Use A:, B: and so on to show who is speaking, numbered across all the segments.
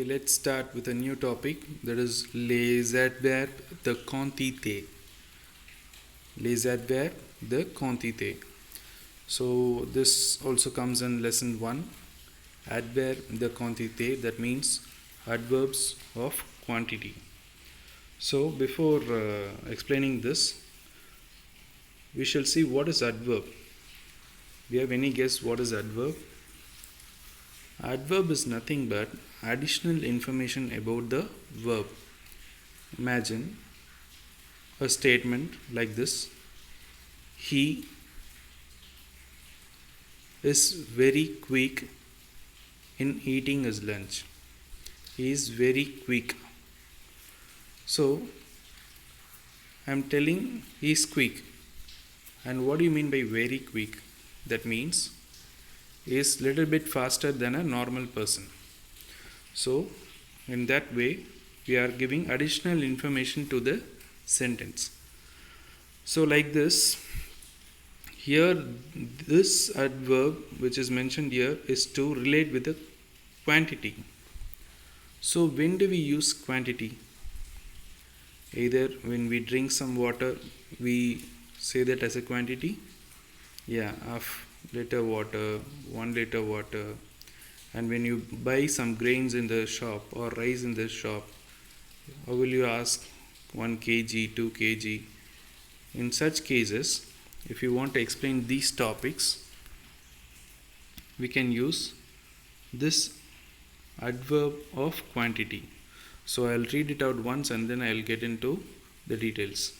A: Okay, let's start with a new topic, that is les adverbs de quantité. Les adverbs de quantité. So this also comes in lesson 1. Adverb de quantité, that means adverbs of quantity. So before explaining this, we shall see what is adverb. Do you have any guess what is adverb? Adverb is nothing but additional information about the verb. Imagine a statement like this: he is very quick in eating his lunch. He is very quick. So I am telling he is quick. And what do you mean by very quick? That means he is little bit faster than a normal person. So in that way we are giving additional information to the sentence. So like this, here this adverb which is mentioned here is to relate with the quantity. So when do we use quantity? Either when we drink some water, we say that as a quantity. Half liter water, 1 liter water. And when you buy some grains in the shop or rice in the shop, how will you ask 1 kg, 2 kg? In such cases, if you want to explain these topics, we can use this adverb of quantity. So I'll read it out once and then I'll get into the details.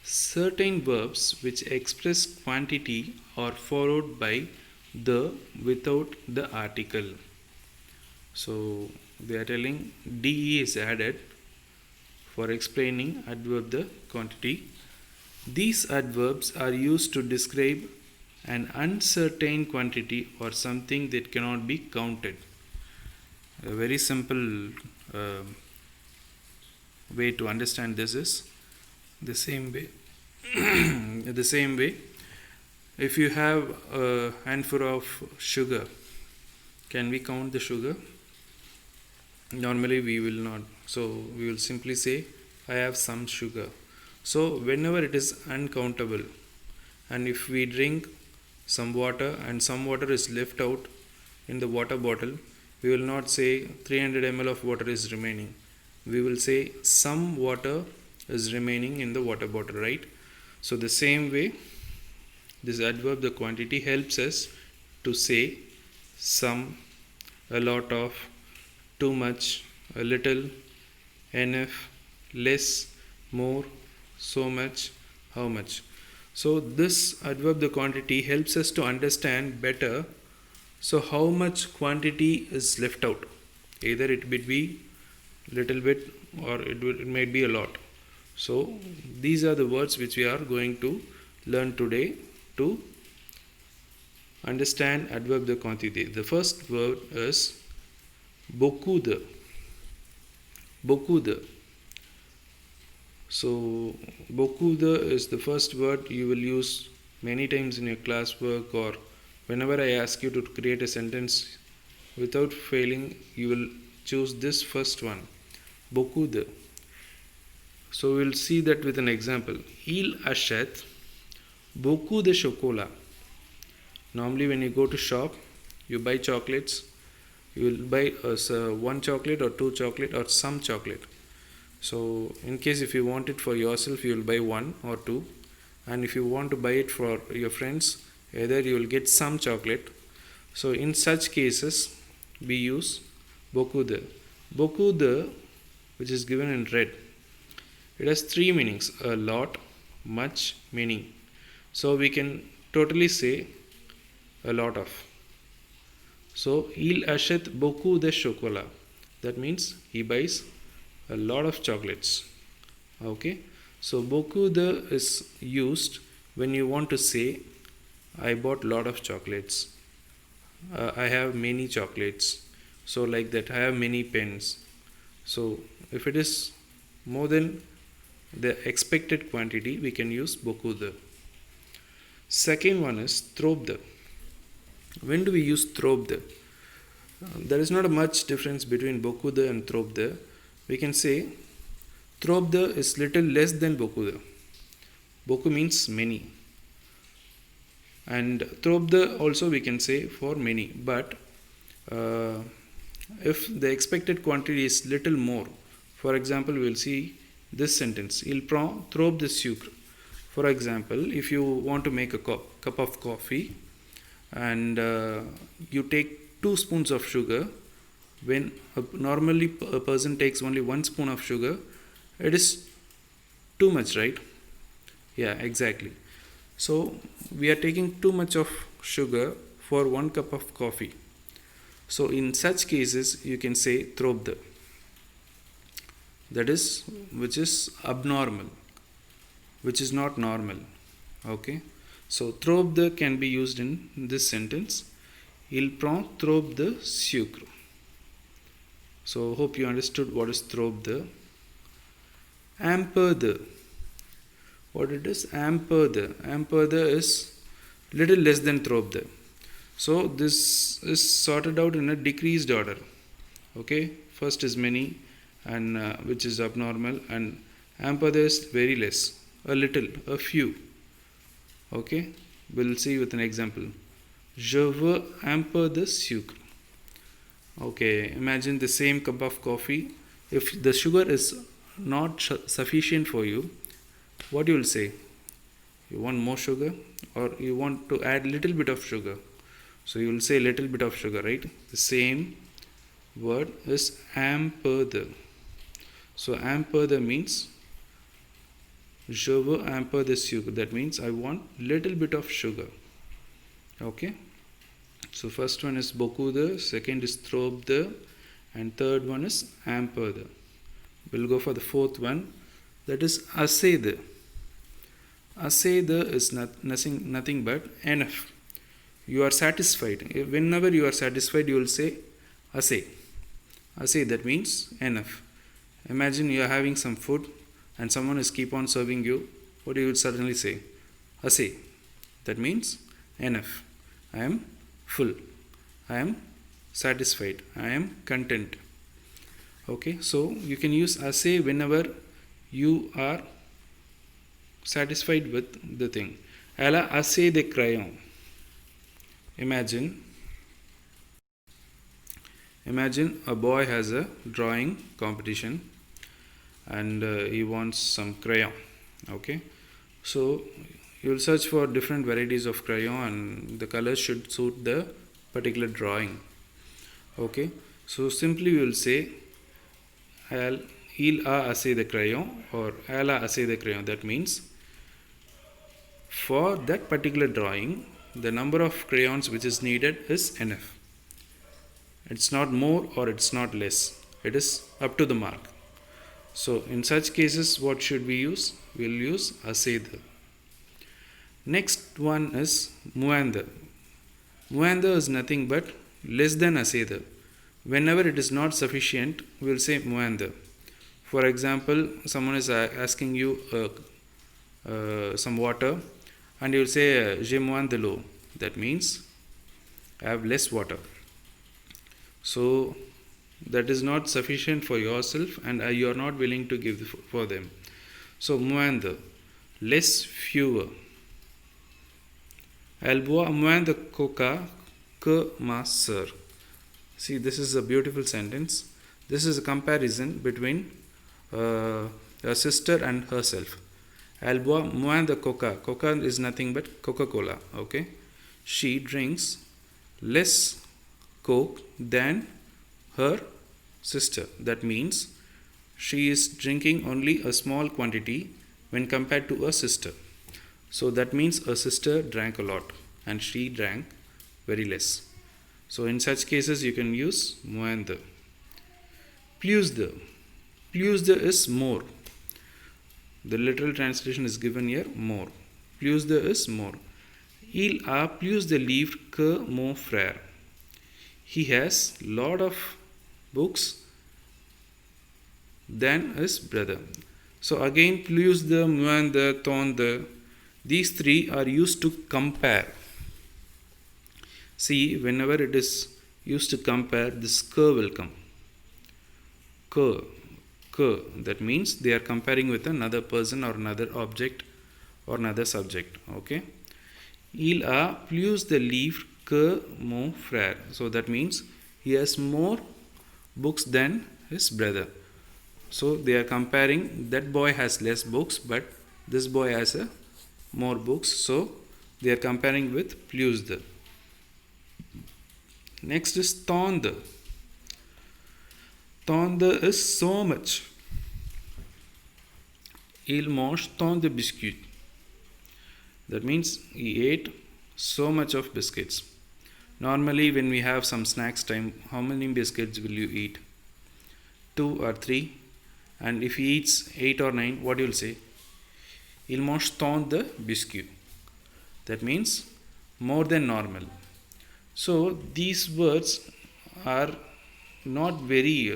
A: Certain verbs which express quantity are followed by the without the article. So they are telling de is added for explaining adverb the quantity. These adverbs are used to describe an uncertain quantity or something that cannot be counted. A very simple way to understand this is the same way. The same way, if you have a handful of sugar, can we count the sugar? Normally we will not. So we will simply say, I have some sugar. So whenever it is uncountable, and if we drink some water and some water is left out in the water bottle, we will not say 300 ml of water is remaining. We will say some water is remaining in the water bottle, right? So the same way, this adverb, the quantity, helps us to say some, a lot of, too much, a little, enough, less, more, so much, how much. So this adverb, the quantity, helps us to understand better so how much quantity is left out. Either it would be little bit or it may be a lot. So these are the words which we are going to learn today to understand adverb de quantité. The first word is beaucoup de. Beaucoup de. So beaucoup de is the first word you will use many times in your classwork, or whenever I ask you to create a sentence, without failing you will choose this first one, beaucoup de. So we'll see that with an example. Il achète beaucoup de chocolat. Normally when you go to shop, you buy chocolates. You will buy one chocolate or two chocolate or some chocolate. So in case if you want it for yourself, you will buy one or two. And if you want to buy it for your friends, either you will get some chocolate. So in such cases, we use beaucoup de. Beaucoup de, which is given in red, it has three meanings: a lot, much, many. So we can totally say a lot of. So il achète beaucoup de chocolat. That means he buys a lot of chocolates. Okay. So beaucoup de is used when you want to say, I bought lot of chocolates. I have many chocolates. So like that, I have many pens. So if it is more than the expected quantity, we can use beaucoup de. Second one is trop de. When do we use trop de? There is not a much difference between beaucoup de and trop de. We can say trop de is little less than beaucoup de. Beaucoup means many, and trop de also we can say for many. But if the expected quantity is little more, for example, we will see this sentence: Il prend trop de sucre. For example, if you want to make a cup of coffee and you take 2 spoons of sugar, when normally a person takes only 1 spoon of sugar, it is too much, right? Yeah, exactly. So we are taking too much of sugar for 1 cup of coffee. So in such cases, you can say trop de. That is, which is abnormal, which is not normal. Okay. So trop de can be used in this sentence. Il prend trop de sucre. So hope you understood what is trop de. Un peu de. What it is? Un peu de. Un peu de is little less than trop de. So this is sorted out in a decreased order. Okay. First is many, and which is abnormal, and un peu de is very less, a little, a few. Okay. We'll see with an example. Je veux un peu de sucre. Okay, imagine the same cup of coffee. If the sugar is not sufficient for you, what you will say? You want more sugar, or you want to add little bit of sugar? So you will say little bit of sugar, right? The same word is un peu de. So un peu de means je veux un peu de sucre. That means I want little bit of sugar. Okay. So first one is beaucoup de, second is trop de, and third one is un peu de. We'll go for the fourth one, that is assez de. Assez de is nothing but enough. You are satisfied. Whenever you are satisfied, you will say assez. Assez, that means enough. Imagine you are having some food and someone is keep on serving you. What you will suddenly say? Assez. That means enough. I am full. I am satisfied. I am content. Okay, so you can use assez whenever you are satisfied with the thing. Elle a assez de crayons. Imagine a boy has a drawing competition and he wants some crayon. Okay, so you will search for different varieties of crayon and the colors should suit the particular drawing. Okay, so simply you will say il a assez de crayon or elle a assez de crayon. That means for that particular drawing, the number of crayons which is needed is enough. It's not more or it's not less. It is up to the mark. So in such cases, what should we use? We'll use assez de. Next one is moins de. Moins de is nothing but less than assez de. Whenever it is not sufficient, we will say moins de. For example, someone is asking you some water and you will say j'ai moins de l'eau. That means I have less water. So that is not sufficient for yourself and you are not willing to give for them. So moins de, less, fewer. Elle boit moins de coca que ma sœur. See, this is a beautiful sentence. This is a comparison between a sister and herself. Elle boit moins de coca. Coca is nothing but Coca-Cola. Okay, she drinks less Coke than her sister. That means she is drinking only a small quantity when compared to her sister. So that means her sister drank a lot and she drank very less. So in such cases you can use moins de. Plus de. Plus de is more. The literal translation is given here, more. Plus de is more. Il a plus de livres que mon frère. He has lot of books than his brother. So again, plus de, moins de, tant de, these three are used to compare. See, whenever it is used to compare, this que will come. Que. That means they are comparing with another person or another object or another subject. Okay. Il a plus de livres que mon frère. So that means he has more books than his brother. So they are comparing, that boy has less books but this boy has more books. So they are comparing with plus de. Next is tant de. Tant de is so much. Il mange tant de biscuits. That means he ate so much of biscuits. Normally when we have some snacks time, how many biscuits will you eat? 2 or 3. And if he eats 8 or 9, what you will say? Il mange tant de biscuits. That means more than normal. So these words are not very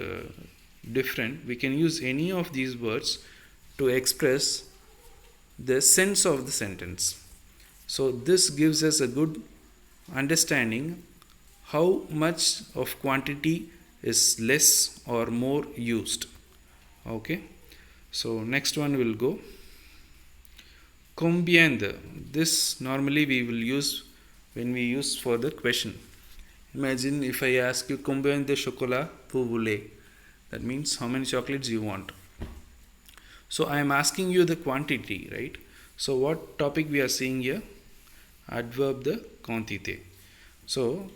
A: different. We can use any of these words to express the sense of the sentence. So this gives us a good understanding how much of quantity is less or more used. Okay. So next one will go combien de. This normally we will use when we use for the question. Imagine if I ask you combien de chocolat vous voulez. That means how many chocolates you want. So I am asking you the quantity, right? So what topic we are seeing here? Adverb de quantité. So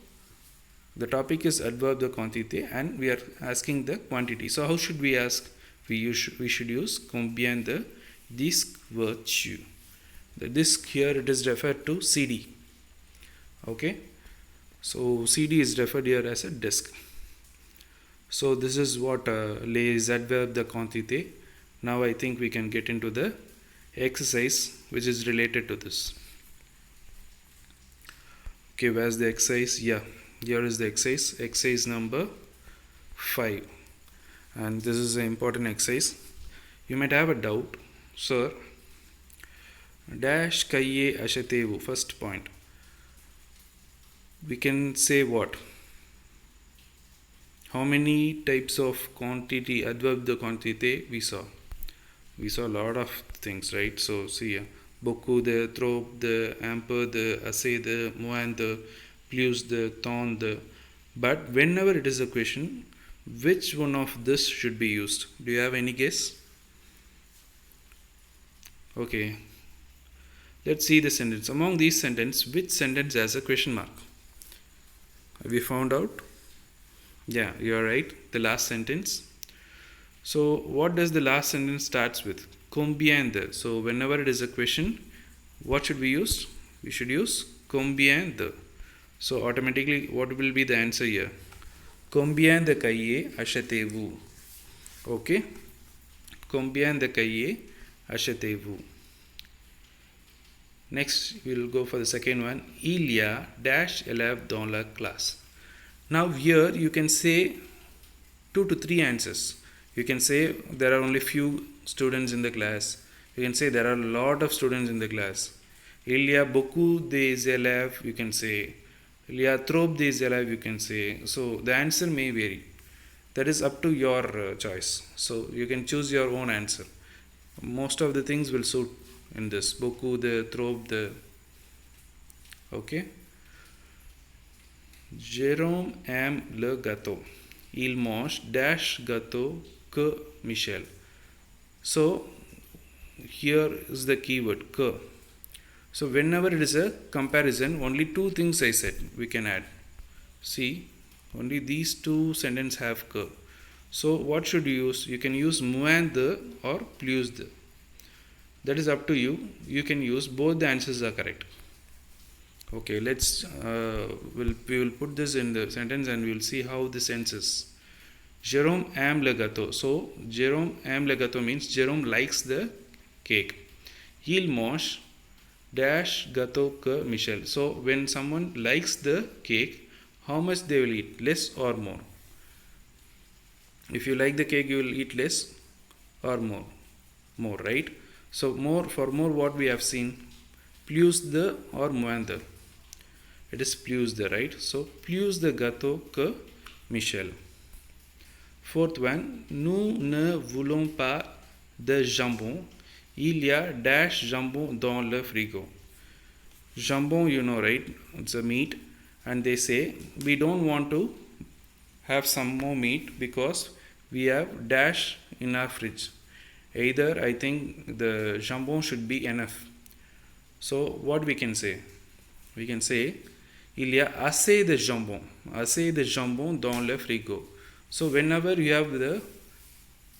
A: the topic is adverb de quantité and we are asking the quantity. So how should we ask? We should use combien de disques veux-tu. The disc here, it is referred to CD. Okay. So CD is referred here as a disc. So this is what les adverbes de quantité. Now I think we can get into the exercise which is related to this. Okay, where's the exercise? Yeah, here is the exercise. Exercise number 5. And this is an important exercise. You might have a doubt. Sir, dash cahier achetez-vous. First point. We can say what? How many types of quantity, adverb de quantité we saw? We saw a lot of things, right? So see here. Beaucoup de, trop de, un peu de, assez de, moins de, plus de, tant de. But whenever it is a question, which one of this should be used? Do you have any guess? Okay. Let's see the sentence. Among these sentences, which sentence has a question mark? Have you found out? Yeah, you are right. The last sentence. So what does the last sentence starts with? Combien de. So whenever it is a question, what should we use? We should use combien de. So automatically what will be the answer here? Combien de cahiers achetez-vous? Okay. Combien de cahiers achetez-vous? Next we will go for the second one. Il y a dash élèves dans la classe. Now here you can say 2 to 3 answers. You can say there are only few students in the class. You can say there are a lot of students in the class. Il y a beaucoup des élèves, you can say. Il y a trop des élèves, you can say. So the answer may vary. That is up to your choice. So you can choose your own answer. Most of the things will suit in this. Beaucoup de, trop de. Okay. Jérôme aime le gâteau. Il mange dash gâteau que Michel. So here is the keyword que. So whenever it is a comparison, only 2 things I said we can add. See, only these 2 sentences have que. So what should you use? You can use moins de or plus de. That is up to you. You can use both. The answers are correct. Okay, let's we will put this in the sentence and we will see how the sense is. Jérôme aime le gâteau. So Jérôme aime le gâteau means Jérôme likes the cake. Il mange dash gâteau que Michel. So when someone likes the cake, how much they will eat? Less or more? If you like the cake, you will eat less or more? More, right? So more, for more, what we have seen? Plus de or moins de. It is plus the, right? So plus de gâteau que Michel. Fourth one, nous ne voulons pas de jambon. Il y a dash jambon dans le frigo. Jambon, you know, right? It's a meat, and they say we don't want to have some more meat because we have dash in our fridge. Either I think the jambon should be enough. So what we can say? We can say il y a assez de jambon dans le frigo. So whenever you have the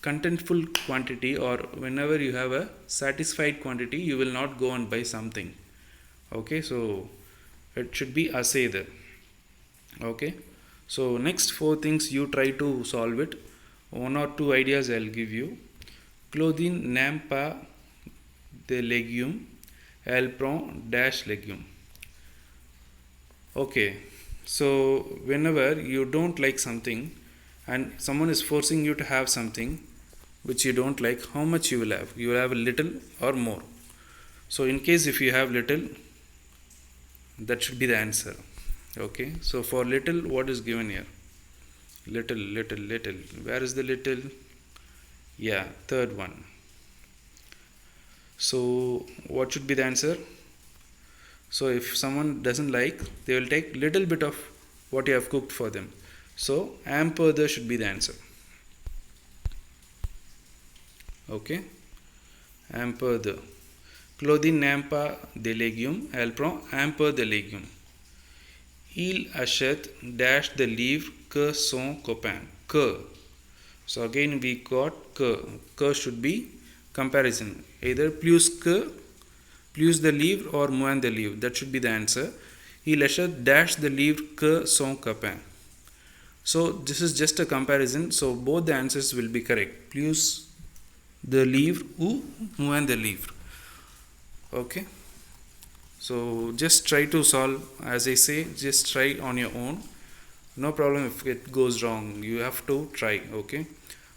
A: contentful quantity, or whenever you have a satisfied quantity, you will not go and buy something. Okay, so it should be assez there. Okay, so next four things you try to solve it. One or two ideas I'll give you. Claudine n'aime pas de légumes. Elle prend dash légumes. Okay, so whenever you don't like something and someone is forcing you to have something which you don't like, how much you will have? You will have a little or more. So in case if you have little, that should be the answer. Okay, so for little, what is given here? Little. Where is the little? Yeah, third one. So what should be the answer? So if someone doesn't like, they will take little bit of what you have cooked for them. So un peu de should be the answer. Okay, un peu de. Claudine n'aime pas des légumes, elle prend un peu de légumes. Il achète dash de livres que son copain. Que. So again we got que. Que should be comparison. Either plus que, plus de livre, or moins de livre. That should be the answer. Il achète dash de livre que son copain. So this is just a comparison. So both the answers will be correct. Plus de livre ou moins de livre. Okay, so just try to solve, as I say, just try on your own. No problem if it goes wrong, you have to try. Okay,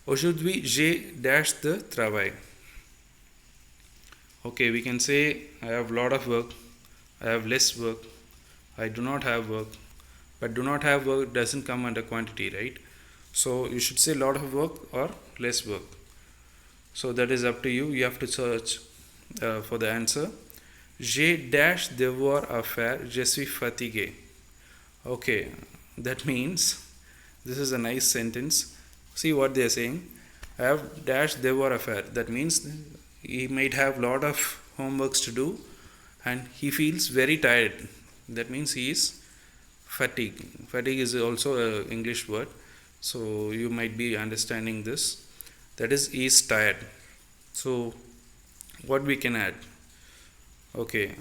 A: aujourd'hui j'ai dash de travail. Okay, we can say I have lot of work, I have less work, I do not have work. But do not have work doesn't come under quantity, right? So you should say lot of work or less work. So that is up to you. You have to search for the answer. J'ai dash devoir à faire, je suis fatigué. Okay, that means this is a nice sentence. See what they are saying. I have dash devoir à faire. That means he might have lot of homeworks to do and he feels very tired. That means he is fatigued. Fatigue is also an English word, so you might be understanding this. That is, he is tired. So what we can add? Okay,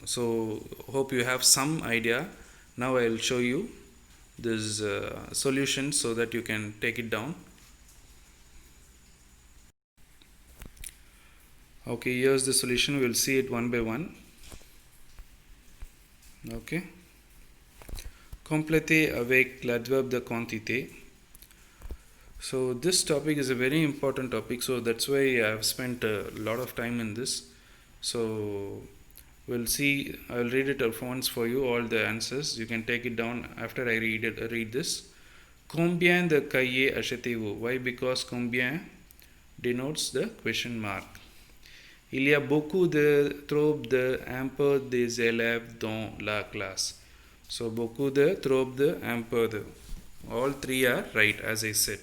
A: so hope you have some idea. Now I will show you this solution so that you can take it down. Okay, here's the solution. We will see it one by one. Okay, compléter avec l'adverbe de quantité. So this topic is a very important topic, so that's why I have spent a lot of time in this. So we'll see, I'll read it once for you, all the answers. You can take it down after I read this. Combien de cahiers achetez-vous? Why? Because combien denotes the question mark. Il y a beaucoup de, trop de, un peu des élèves dans la classe. So beaucoup de, trop de, un peu de. All three are right, as I said.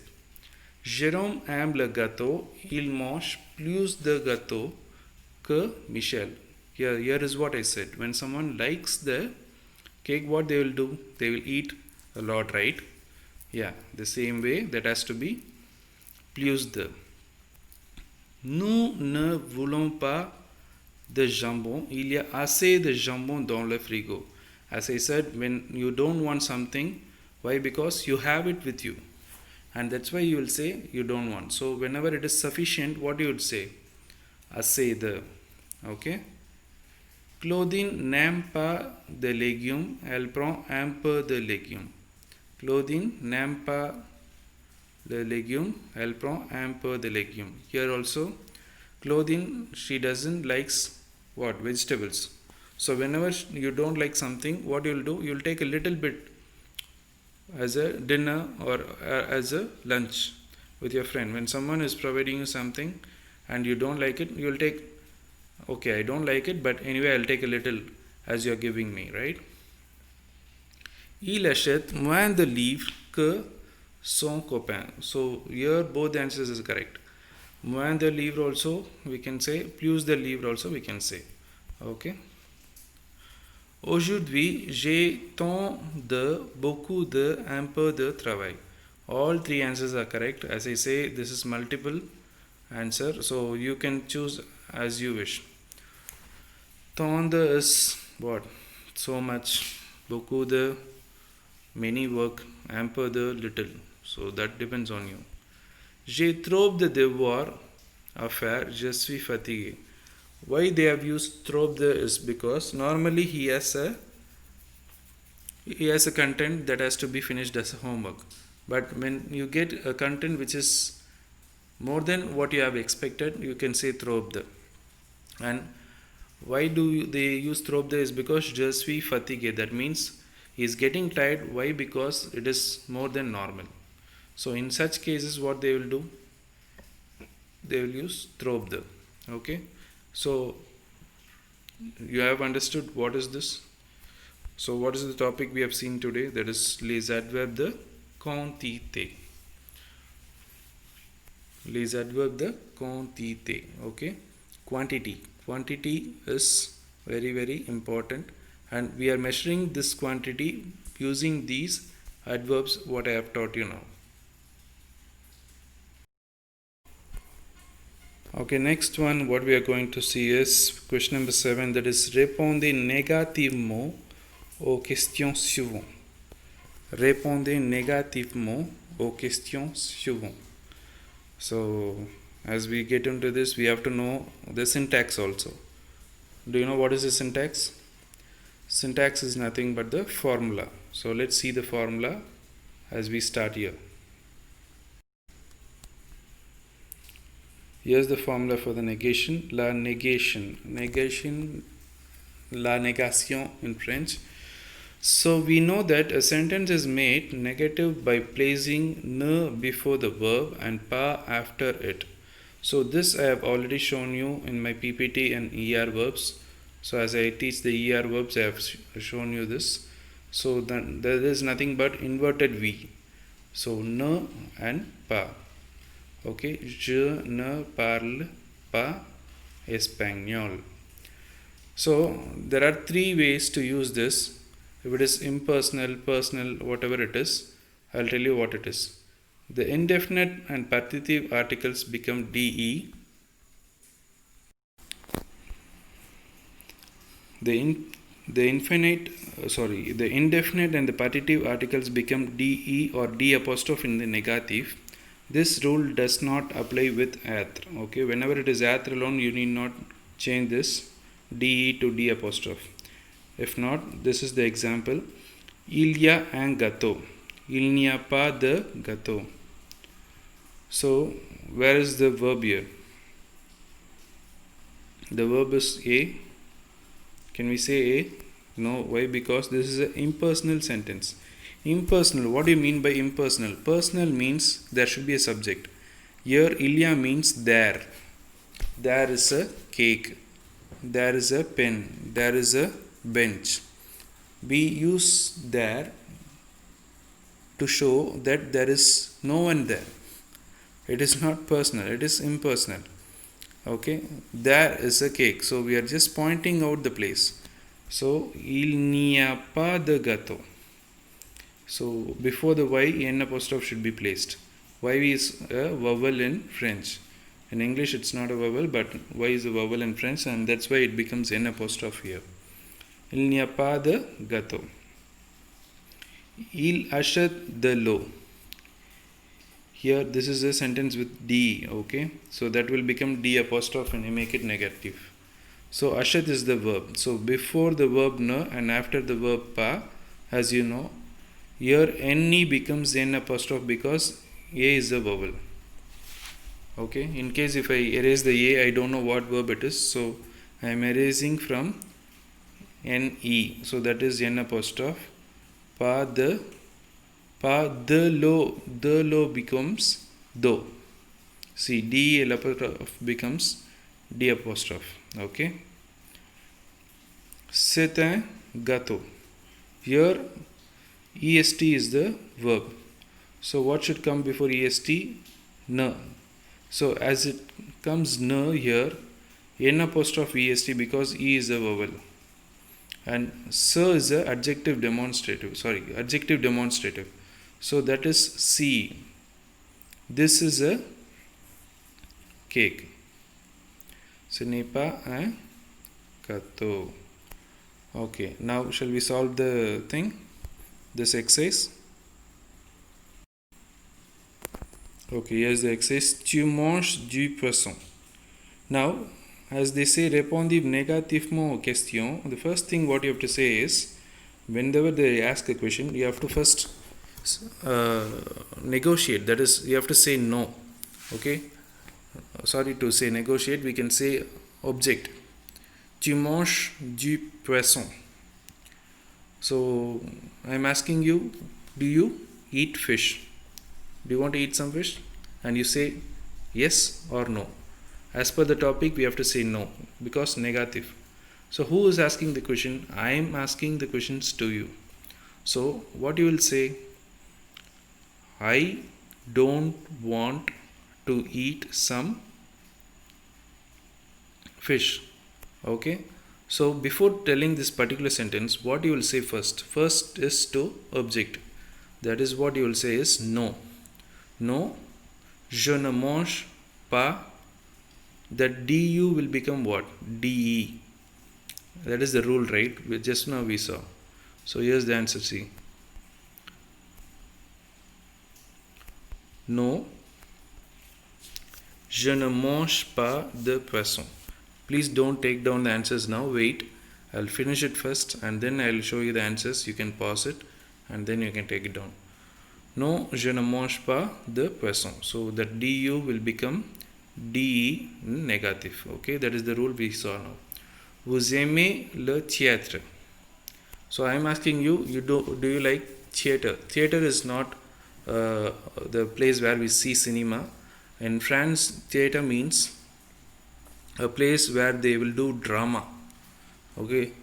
A: Jérôme aime le gâteau. Il mange plus de gâteau que Michel. Here is what I said. When someone likes the cake, what they will do? They will eat a lot, right? Yeah, the same way that has to be plus de. Nous ne voulons pas de jambon. Il y a assez de jambon dans le frigo. As I said, when you don't want something, why? Because you have it with you. And that's why you will say you don't want. So whenever it is sufficient, what you would say? Assez de. Okay. Claudine n'aime pas de légumes. Elle prend un peu de légumes. Claudine n'aime pas de légumes. Elle prend un peu de légumes. Here also, Claudine, she doesn't likes what? Vegetables. So whenever you don't like something, what you'll do, you'll take a little bit as a dinner or as a lunch with your friend. When someone is providing you something and you don't like it, you'll take, okay, I don't like it, but anyway I'll take a little as you're giving me, right? Il achète moins de livres que son copain. So here both the answers is correct. Moins de livres also we can say, plus de livres also we can say. Okay. Aujourd'hui, j'ai tant de, beaucoup de, un peu de travail. All three answers are correct. As I say, this is multiple answer, so you can choose as you wish. Tant de is what? So much. Beaucoup de, many work. Un peu de, little. So that depends on you. J'ai trop de devoirs à faire. Je suis fatigué. Why they have used trop de is because normally he has a content that has to be finished as a homework. But when you get a content which is more than what you have expected, you can say trop de. And why do they use trop de is because je suis fatigué. That means he is getting tired. Why? Because it is more than normal. So in such cases, what they will do? They will use trop de. Okay. So you have understood what is this? So what is the topic we have seen today? That is les adverbs de quantité. Les adverbs de quantité. Okay. Quantity. Quantity is very, very important, and we are measuring this quantity using these adverbs what I have taught you now. Okay, next one what we are going to see is question number 7, that is répondez négativement aux questions suivantes. Répondez négativement aux questions suivantes. So as we get into this, we have to know the syntax also. Do you know what is the syntax? Syntax is nothing but the formula. So let's see the formula as we start here. Here's the formula for the negation. La négation. Négation, la négation in French. So we know that a sentence is made negative by placing ne before the verb and pas after it. So this I have already shown you in my PPT and ER verbs. So as I teach the ER verbs, I have shown you this. So then there is nothing but inverted V. So ne and pas. Okay, je ne parle pas espagnol. So there are three ways to use this. If it is impersonal, personal, whatever it is, I'll tell you what it is. The indefinite and partitive articles become de. The indefinite and the partitive articles become de or d apostrophe in the negative. This rule does not apply with être. Okay, whenever it is être alone, you need not change this de to d apostrophe. If not, this is the example. Il y a un gâteau. Il n'y a pas de gâteau. So, where is the verb here? The verb is a. Can we say a? No. Why? Because this is an impersonal sentence. Impersonal. What do you mean by impersonal? Personal means there should be a subject. Here, il y a means there. There is a cake. There is a pen. There is a bench. We use there to show that there is no one there. It is not personal, it is impersonal. Okay, there is a cake. So we are just pointing out the place. So il n'y a pas de gâteau. So before the y, n apostrophe should be placed. Y is a vowel in French. In English it's not a vowel, but y is a vowel in French, and that's why it becomes n apostrophe here. Il n'y a pas de gâteau. Il achète de l'eau. Here this is a sentence with D, okay? So that will become D apostrophe and you make it negative. So achète is the verb. So before the verb ne and after the verb pas, as you know, here ne becomes n apostrophe because a is a vowel. Okay? In case if I erase the a, I don't know what verb it is. So I am erasing from N-E. So that is N apostrophe. Pa the lo becomes do. See, D apostrophe becomes D apostrophe. Okay. C'est un gâteau. Here est is the verb. So what should come before est? Ne. So as it comes ne here, N apostrophe est because E is a vowel. And so is the adjective demonstrative. So that is C. This is a cake. Ce n'est pas un gâteau. Okay, now shall we solve the thing? This exercise. Okay, here's the exercise. Tu manges du poisson. Now, as they say, répondez négativement aux questions. The first thing what you have to say is, whenever they ask a question, you have to first negotiate. That is, you have to say no. Okay. Sorry to say negotiate. We can say object. Tu manges du poisson. So I'm asking you, do you eat fish? Do you want to eat some fish? And you say yes or no. As per the topic, we have to say no because negative. So who is asking the question? I am asking the questions to you. So what you will say? I don't want to eat some fish. Okay. So before telling this particular sentence, what you will say first? First is to object. That is what you will say is no. No, je ne mange pas. That du will become what? De. That is the rule, right? Just now we saw. So here's the answer. See. No, je ne mange pas de poisson. Please don't take down the answers now. Wait. I'll finish it first and then I'll show you the answers. You can pause it and then you can take it down. No, je ne mange pas de poisson. So that du will become de negative. Okay, that is the rule we saw now. Vous aimez le théâtre? So I am asking you, do you like theater? Theater is not the place where we see cinema. In France, theater means a place where they will do drama. Okay.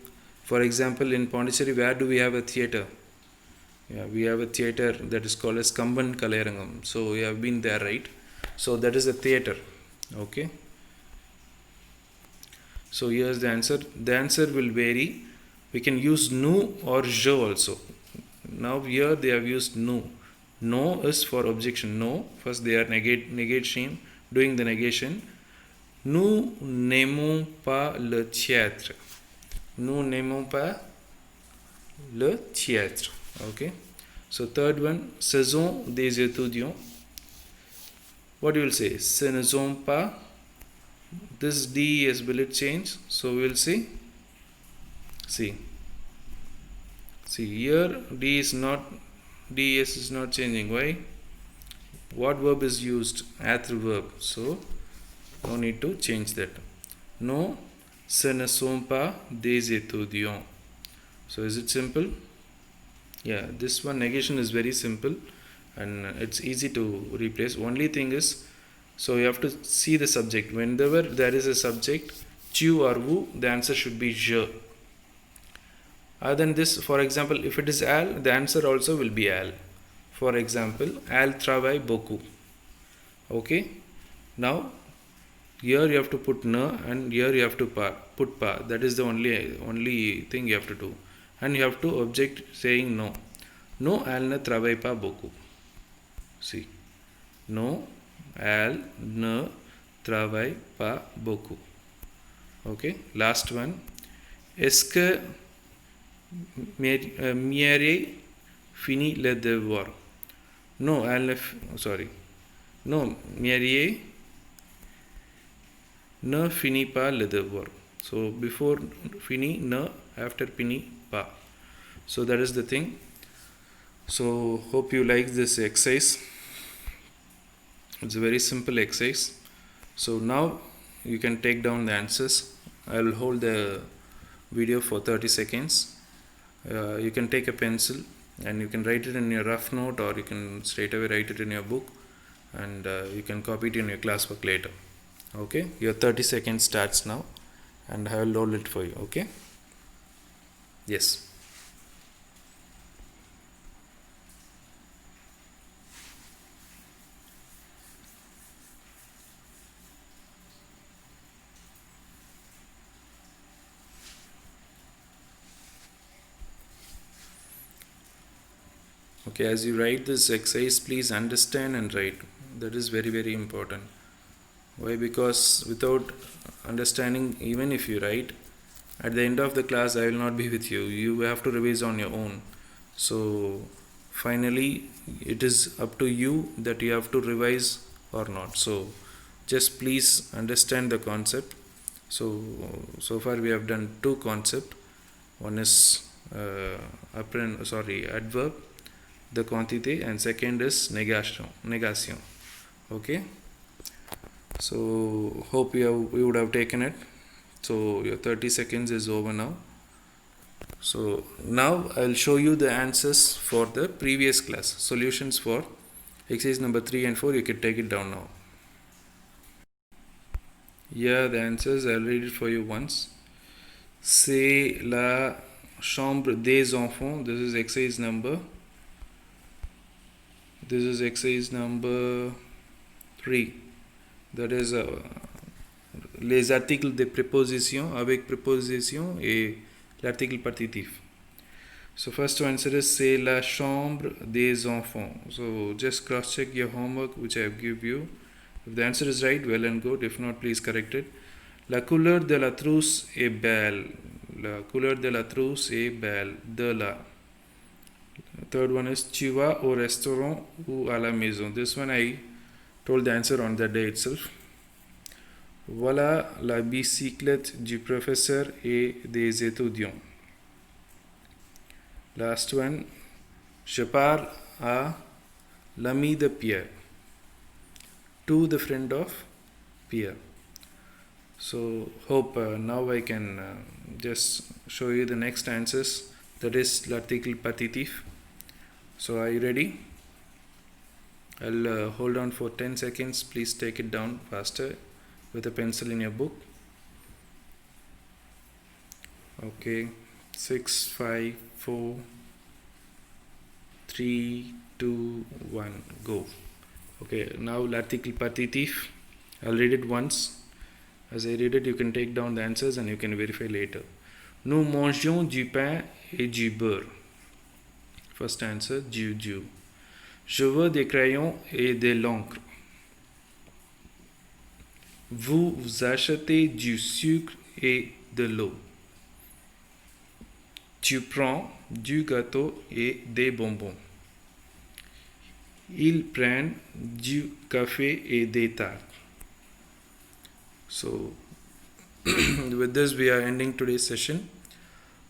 A: For example, in Pondicherry, where do we have a theater? Yeah, we have a theater that is called as Kamban Kalayarangam. So you have been there, right? So that is a theater. Okay. So here's the answer. The answer will vary. We can use nu or je also. Now here they have used nu. No is for objection. No. First they are negation, doing the negation. Nous n'aimons pas le théâtre. Nous n'aimons pas le théâtre. Okay. So third one, ce sont des étudiants. What you will say? Ce ne sont pas. This D is will it change? So we will say C. See here DS is not changing. Why? What verb is used? Adverb. So no need to change that. No, ce ne sont pas des étudiants. So is it simple? Yeah, this one negation is very simple and it's easy to replace. Only thing is, so you have to see the subject. Whenever there is a subject, tu or vous, the answer should be je. Other than this, for example, if it is al, the answer also will be al. For example, al travaille beaucoup. Okay. Now, here you have to put na and here you have to put pa. That is the only thing you have to do. And you have to object saying no. No, elle ne travaille pas beaucoup. See. No, elle ne travaille pas beaucoup. Okay. Last one. Est-ce que Mierie finit le devoir? No, elle ne. Sorry. No, Mierie ne finit pas le devoir. So before fini, ne, after fini, pa. So that is the thing. So hope you like this exercise. It's a very simple exercise. So now you can take down the answers. I will hold the video for 30 seconds. You can take a pencil and you can write it in your rough note, or you can straight away write it in your book, and you can copy it in your classwork later. Okay, your 30 seconds starts now, and I will load it for you. Okay, yes. Okay, as you write this exercise, please understand and write. That is very, very important. Why? Because without understanding, even if you write, at the end of the class I will not be with you. You have to revise on your own. So finally it is up to you that you have to revise or not. So just please understand the concept. So far we have done two concepts. One is adverb, the quantité, and second is négation. Okay, so hope you would have taken it. So your 30 seconds is over now. So now I'll show you the answers for the previous class, solutions for exercise number 3 and 4. You can take it down now. Yeah, the answers, I'll read it for you once. C'est la chambre des enfants. This is exercise number 3. That is les articles de préposition avec préposition et l'article partitif. So first answer is c'est la chambre des enfants. So just cross check your homework which I have given you. If the answer is right, well and good. If not, please correct it. La couleur de la trousse est belle. La couleur de la trousse est belle. De la. Third one is tu vas au restaurant ou à la maison. This one I told the answer on that day itself. Voilà la bicyclette du professeur et des étudiants. Last one, je parle à l'ami de Pierre. To the friend of Pierre. So hope now I can just show you the next answers. That is l'article partitif. So are you ready? I'll hold on for 10 seconds. Please take it down faster with a pencil in your book. Okay, 6, 5, 4, 3, 2, 1, go. Okay, now l'article partitif. I'll read it once. As I read it, you can take down the answers and you can verify later. Nous mangions du pain et du beurre. First answer, du. Je veux des crayons et de l'encre. Vous achetez du sucre et de l'eau. Tu prends du gâteau et des bonbons. Ils prennent du café et des tartes. So, with this we are ending today's session.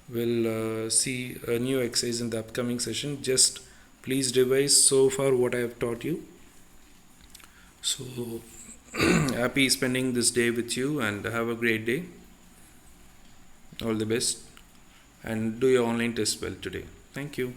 A: We'll see a new exercise in the upcoming session. Just please revise so far what I have taught you. So, happy spending this day with you, and have a great day. All the best, and do your online test well today. Thank you.